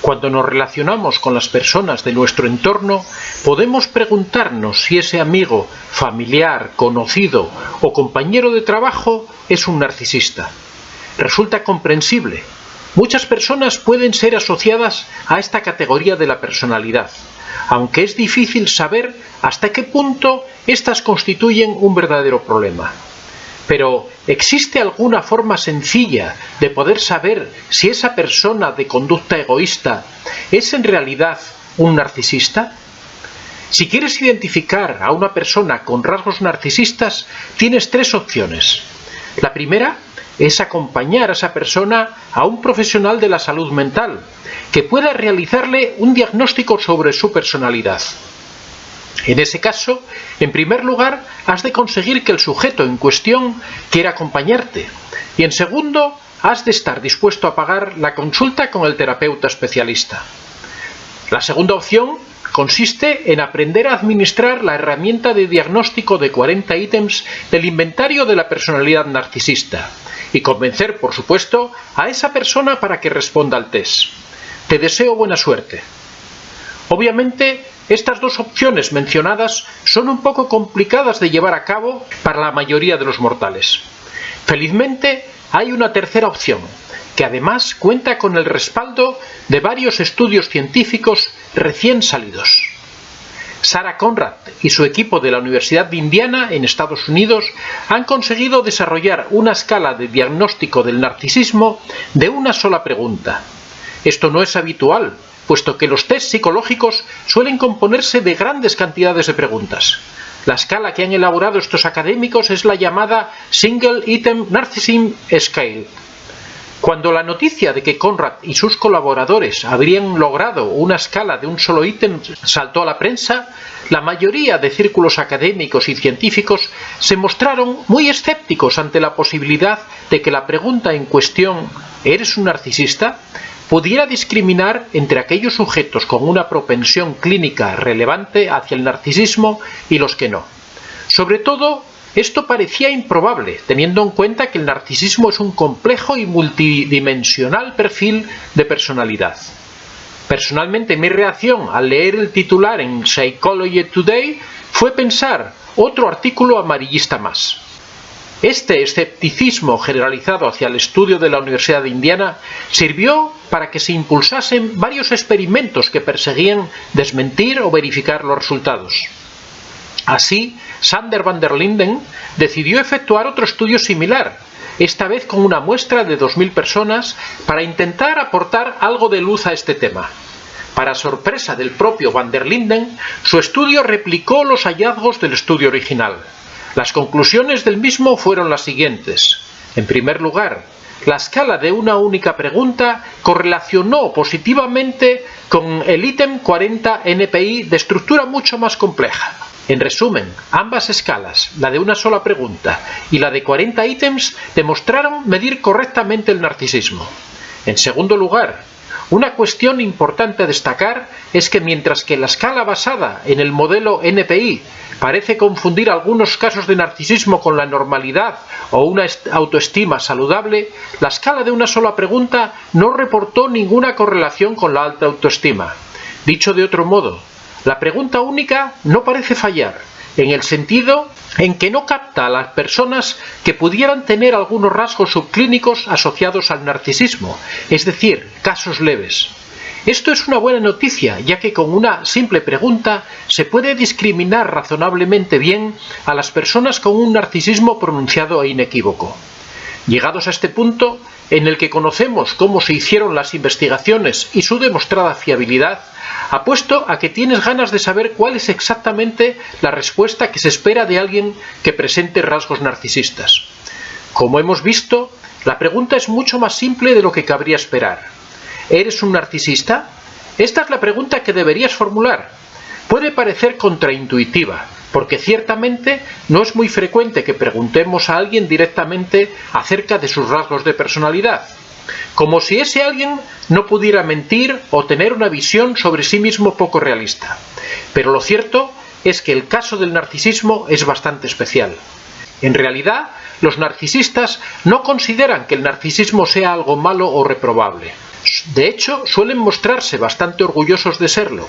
Cuando nos relacionamos con las personas de nuestro entorno, podemos preguntarnos si ese amigo, familiar, conocido o compañero de trabajo es un narcisista. Resulta comprensible. Muchas personas pueden ser asociadas a esta categoría de la personalidad, aunque es difícil saber hasta qué punto éstas constituyen un verdadero problema. Pero, ¿existe alguna forma sencilla de poder saber si esa persona de conducta egoísta es en realidad un narcisista? Si quieres identificar a una persona con rasgos narcisistas, tienes tres opciones. La primera es acompañar a esa persona a un profesional de la salud mental, que pueda realizarle un diagnóstico sobre su personalidad. En ese caso, en primer lugar, has de conseguir que el sujeto en cuestión quiera acompañarte, y en segundo, has de estar dispuesto a pagar la consulta con el terapeuta especialista. La segunda opción consiste en aprender a administrar la herramienta de diagnóstico de 40 ítems del inventario de la personalidad narcisista, y convencer, por supuesto, a esa persona para que responda al test. Te deseo buena suerte. Obviamente, estas dos opciones mencionadas son un poco complicadas de llevar a cabo para la mayoría de los mortales. Felizmente, hay una tercera opción, que además cuenta con el respaldo de varios estudios científicos recién salidos. Sarah Conrad y su equipo de la Universidad de Indiana, en Estados Unidos, han conseguido desarrollar una escala de diagnóstico del narcisismo de una sola pregunta. Esto no es habitual, puesto que los test psicológicos suelen componerse de grandes cantidades de preguntas. La escala que han elaborado estos académicos es la llamada Single Item Narcissism Scale. Cuando la noticia de que Conrad y sus colaboradores habrían logrado una escala de un solo ítem saltó a la prensa, la mayoría de círculos académicos y científicos se mostraron muy escépticos ante la posibilidad de que la pregunta en cuestión ¿eres un narcisista?, pudiera discriminar entre aquellos sujetos con una propensión clínica relevante hacia el narcisismo y los que no. Sobre todo, esto parecía improbable, teniendo en cuenta que el narcisismo es un complejo y multidimensional perfil de personalidad. Personalmente, mi reacción al leer el titular en Psychology Today fue pensar, otro artículo amarillista más. Este escepticismo generalizado hacia el estudio de la Universidad de Indiana sirvió para que se impulsasen varios experimentos que perseguían desmentir o verificar los resultados. Así, Sander van der Linden decidió efectuar otro estudio similar, esta vez con una muestra de 2000 personas, para intentar aportar algo de luz a este tema. Para sorpresa del propio van der Linden, su estudio replicó los hallazgos del estudio original. Las conclusiones del mismo fueron las siguientes. En primer lugar, la escala de una única pregunta correlacionó positivamente con el ítem 40 NPI de estructura mucho más compleja. En resumen, ambas escalas, la de una sola pregunta y la de 40 ítems, demostraron medir correctamente el narcisismo. En segundo lugar, una cuestión importante a destacar es que mientras que la escala basada en el modelo NPI parece confundir algunos casos de narcisismo con la normalidad o una autoestima saludable, la escala de una sola pregunta no reportó ninguna correlación con la alta autoestima. Dicho de otro modo, la pregunta única no parece fallar, en el sentido en que no capta a las personas que pudieran tener algunos rasgos subclínicos asociados al narcisismo, es decir, casos leves. Esto es una buena noticia, ya que con una simple pregunta se puede discriminar razonablemente bien a las personas con un narcisismo pronunciado e inequívoco. Llegados a este punto, en el que conocemos cómo se hicieron las investigaciones y su demostrada fiabilidad, apuesto a que tienes ganas de saber cuál es exactamente la respuesta que se espera de alguien que presente rasgos narcisistas. Como hemos visto, la pregunta es mucho más simple de lo que cabría esperar. ¿Eres un narcisista? Esta es la pregunta que deberías formular. Puede parecer contraintuitiva, porque ciertamente no es muy frecuente que preguntemos a alguien directamente acerca de sus rasgos de personalidad, como si ese alguien no pudiera mentir o tener una visión sobre sí mismo poco realista. Pero lo cierto es que el caso del narcisismo es bastante especial. En realidad, los narcisistas no consideran que el narcisismo sea algo malo o reprobable. De hecho, suelen mostrarse bastante orgullosos de serlo.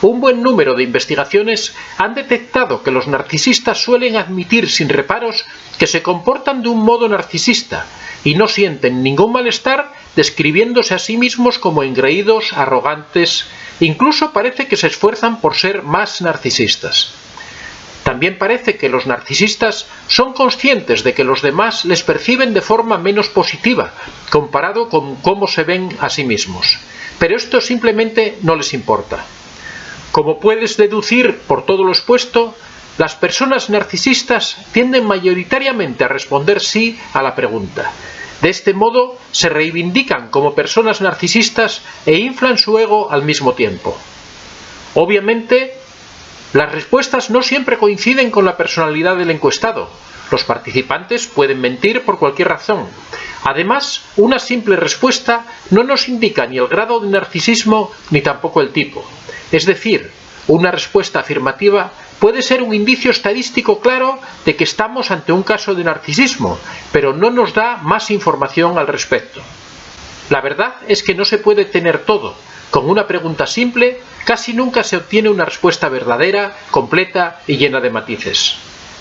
Un buen número de investigaciones han detectado que los narcisistas suelen admitir sin reparos que se comportan de un modo narcisista y no sienten ningún malestar describiéndose a sí mismos como engreídos, arrogantes, incluso parece que se esfuerzan por ser más narcisistas. También parece que los narcisistas son conscientes de que los demás les perciben de forma menos positiva, comparado con cómo se ven a sí mismos. Pero esto simplemente no les importa. Como puedes deducir por todo lo expuesto, las personas narcisistas tienden mayoritariamente a responder sí a la pregunta. De este modo, se reivindican como personas narcisistas e inflan su ego al mismo tiempo. Obviamente, las respuestas no siempre coinciden con la personalidad del encuestado. Los participantes pueden mentir por cualquier razón. Además, una simple respuesta no nos indica ni el grado de narcisismo ni tampoco el tipo. Es decir, una respuesta afirmativa puede ser un indicio estadístico claro de que estamos ante un caso de narcisismo, pero no nos da más información al respecto. La verdad es que no se puede tener todo. Con una pregunta simple, casi nunca se obtiene una respuesta verdadera, completa y llena de matices.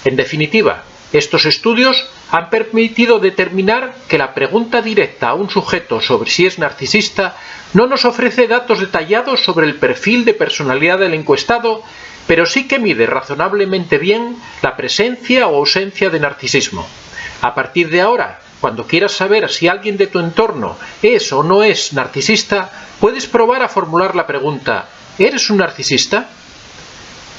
En definitiva, estos estudios han permitido determinar que la pregunta directa a un sujeto sobre si es narcisista no nos ofrece datos detallados sobre el perfil de personalidad del encuestado, pero sí que mide razonablemente bien la presencia o ausencia de narcisismo. A partir de ahora, cuando quieras saber si alguien de tu entorno es o no es narcisista, puedes probar a formular la pregunta: ¿eres un narcisista?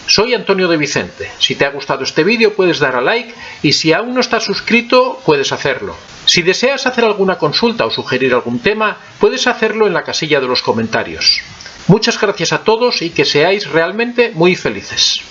Soy Antonio de Vicente. Si te ha gustado este vídeo puedes dar a like y si aún no estás suscrito puedes hacerlo. Si deseas hacer alguna consulta o sugerir algún tema, puedes hacerlo en la casilla de los comentarios. Muchas gracias a todos y que seáis realmente muy felices.